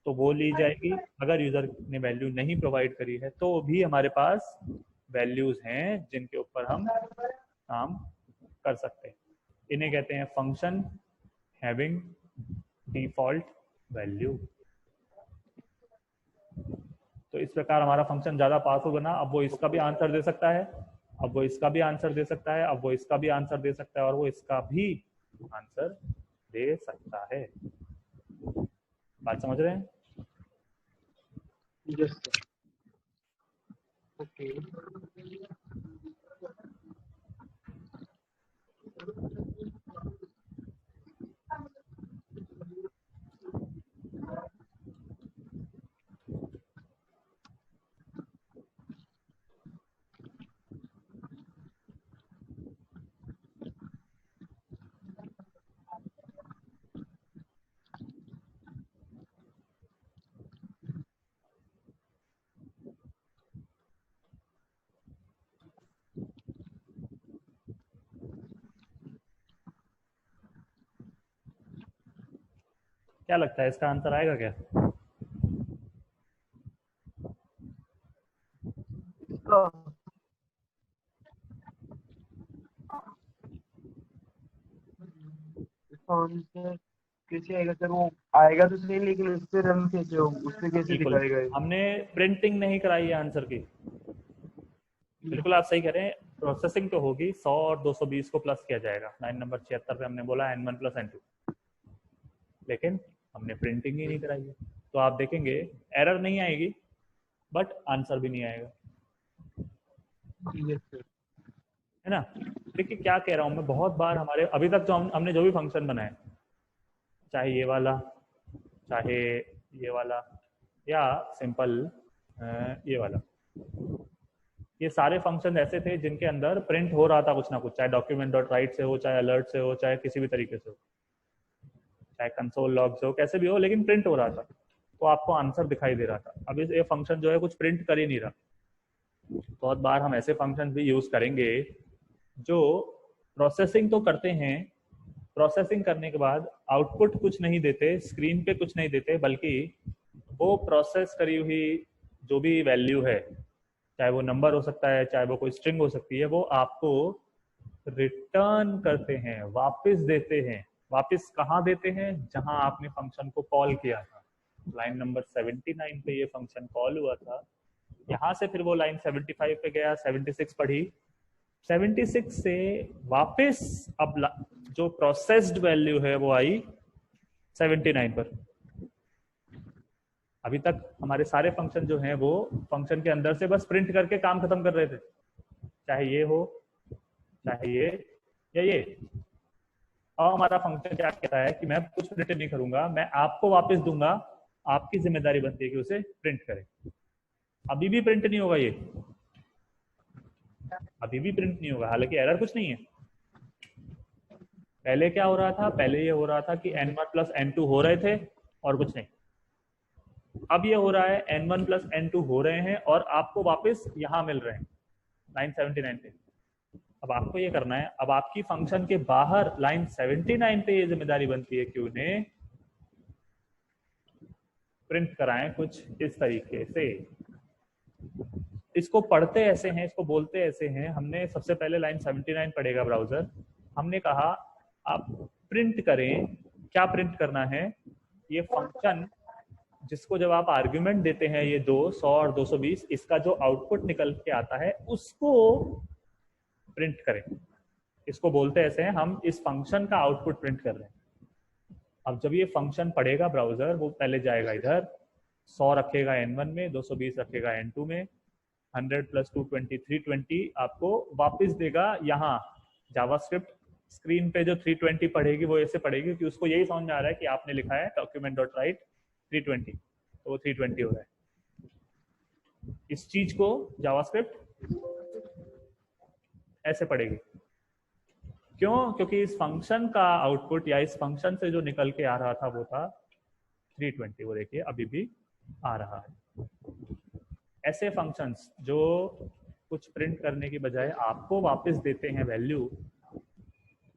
तो वो ली जाएगी, अगर यूजर ने वैल्यू नहीं प्रोवाइड करी है तो भी हमारे पास वैल्यूज हैं जिनके ऊपर हम काम कर सकते हैं। इन्हें कहते हैं फंक्शन हैविंग डिफॉल्ट वैल्यू। तो इस प्रकार हमारा फंक्शन ज्यादा पावरफुल बना। अब वो इसका भी आंसर दे सकता है, अब वो इसका भी आंसर दे सकता है, अब वो इसका भी आंसर दे सकता है, और वो इसका भी आंसर दे सकता है। बात समझ रहे हैं? Yes, sir. Okay. क्या लगता है इसका आंसर आएगा क्या? इसका आंसर कैसे आएगा सर? वो आएगा तो सही, लेकिन उस पे रन कैसे हो, उस पे कैसे बिल्कुल, दिखाएगा ये? हमने प्रिंटिंग नहीं कराई है आंसर की। बिल्कुल आप सही कह रहे हैं, प्रोसेसिंग तो होगी 100 और 220 को प्लस किया जाएगा। लाइन नंबर 76 पे हमने बोला n1 + n2, लेकिन हमने प्रिंटिंग ही नहीं कराई है। तो आप देखेंगे एरर नहीं आएगी, बट आंसर भी नहीं आएगा, यस सर। है ना? देखिए क्या कह रहा हूँ मैं, बहुत बार हमारे अभी तक जो हमने जो भी फंक्शन बनाए, चाहे ये वाला, चाहे ये वाला, या सिंपल ये वाला, ये सारे फंक्शन ऐसे थे जिनके अंदर प्रिंट हो रहा था कुछ ना कुछ, चाहे डॉक्यूमेंट डॉट राइट से हो, चाहे अलर्ट से हो, चाहे किसी भी तरीके से हो, चाहे कंसोल लॉग से हो, कैसे भी हो, लेकिन प्रिंट हो रहा था, तो आपको आंसर दिखाई दे रहा था। अब ये फंक्शन जो है कुछ प्रिंट कर ही नहीं रहा। बहुत बार हम ऐसे फंक्शन भी यूज करेंगे जो प्रोसेसिंग तो करते हैं, प्रोसेसिंग करने के बाद आउटपुट कुछ नहीं देते, स्क्रीन पे कुछ नहीं देते, बल्कि वो प्रोसेस करी हुई जो भी वैल्यू है, चाहे वो नंबर हो सकता है, चाहे वो कोई स्ट्रिंग हो सकती है, वो आपको रिटर्न करते हैं, वापस देते हैं। वापस कहाँ देते हैं? जहां आपने फंक्शन को कॉल किया था। लाइन नंबर 79 पे ये फंक्शन कॉल हुआ था, यहाँ से फिर वो लाइन 75 पे गया, 76 पढ़ी, 76 से वापस अब जो प्रोसेस्ड वैल्यू है वो आई 79 पर। अभी तक हमारे सारे फंक्शन जो हैं वो फंक्शन के अंदर से बस प्रिंट करके काम खत्म कर रहे थे, चाहे ये हो, चाहे ये, या ये। अब हमारा फंक्शन क्या कहता है कि मैं कुछ प्रिंट नहीं करूंगा, मैं आपको वापस दूंगा, आपकी जिम्मेदारी बनती है कि उसे प्रिंट करें। अभी भी प्रिंट नहीं होगा, ये अभी भी प्रिंट नहीं होगा, हालांकि एरर कुछ नहीं है। पहले क्या हो रहा था? पहले ये हो रहा था कि n1 + n2 हो रहे थे और कुछ नहीं। अब ये हो रहा है n1 + n2 हो रहे हैं और आपको वापस यहाँ मिल रहे हैं लाइन 79 पे। अब आपको ये करना है, अब आपकी फंक्शन के बाहर लाइन 79 पे ये जिम्मेदारी बनती है कि उन्हें प्रिंट कराएं कुछ इस तरीके से। इसको पढ़ते ऐसे हैं, इसको बोलते ऐसे हैं। हमने सबसे पहले लाइन 79 पढ़ेगा ब्राउजर, हमने कहा आप प्रिंट करें। क्या प्रिंट करना है? ये फंक्शन जिसको जब आप आर्ग्यूमेंट देते हैं, ये 2, 100 और 220, इसका जो आउटपुट निकल के आता है उसको प्रिंट करें। इसको बोलते ऐसे हैं, हम इस फंक्शन का आउटपुट प्रिंट कर रहे हैं। अब जब ये फंक्शन पढ़ेगा ब्राउजर, वो पहले जाएगा इधर, 100 रखेगा n1 में, 220 रखेगा n2 में, 100 + 220 320 आपको वापस देगा यहाँ। जावास्क्रिप्ट स्क्रीन पे जो 320 पढ़ेगी वो ऐसे पढ़ेगी कि उसको यही समझ में आ रहा है कि आपने लिखा है डॉक्यूमेंट डॉट राइट 320, तो वो 320 हो रहा है। इस चीज को जावास्क्रिप्ट ऐसे पढ़ेगी। क्यों? क्योंकि इस फंक्शन का आउटपुट या इस फंक्शन से जो निकल के आ रहा था वो था 320। वो देखिए अभी भी आ रहा है। ऐसे फंक्शंस जो कुछ प्रिंट करने की बजाय आपको वापस देते हैं वैल्यू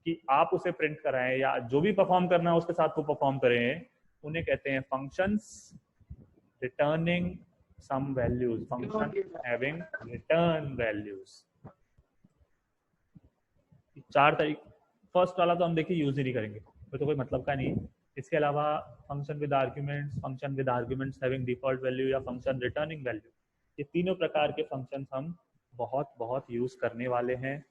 कि आप उसे प्रिंट कराएं या जो भी परफॉर्म करना है उसके साथ वो परफॉर्म करें, उन्हें कहते हैं functions returning some values, function having return values. 4 तरीके, फर्स्ट वाला तो हम देखिए यूज ही नहीं करेंगे, तो कोई मतलब का नहीं। इसके अलावा function with arguments, function with arguments having default value या फंक्शन रिटर्निंग वैल्यू, ये तीनों प्रकार के फंक्शंस हम बहुत बहुत यूज करने वाले हैं।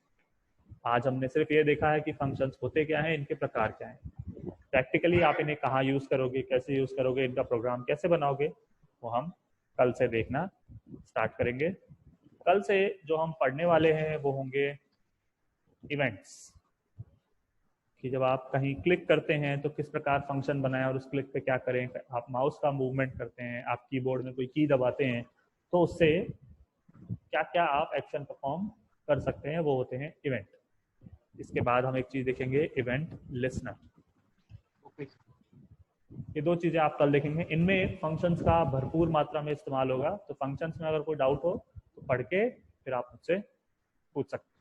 आज हमने सिर्फ ये देखा है कि फंक्शंस होते क्या हैं, इनके प्रकार क्या हैं। प्रैक्टिकली आप इन्हें कहाँ यूज करोगे, कैसे यूज करोगे, इनका प्रोग्राम कैसे बनाओगे, वो हम कल से देखना स्टार्ट करेंगे। कल से जो हम पढ़ने वाले हैं वो होंगे इवेंट्स, कि जब आप कहीं क्लिक करते हैं तो किस प्रकार फंक्शन बनाएं और उस क्लिक पे क्या करें। आप माउस का मूवमेंट करते हैं, आप कीबोर्ड में कोई की दबाते हैं, तो उससे क्या क्या आप एक्शन परफॉर्म कर सकते हैं, वो होते हैं इवेंट। इसके बाद हम एक चीज देखेंगे, इवेंट लिसनर। ये 2 चीजें आप कल देखेंगे, इनमें फंक्शंस का भरपूर मात्रा में इस्तेमाल होगा। तो फंक्शंस में अगर कोई डाउट हो तो पढ़ के फिर आप मुझसे पूछ सकते हैं।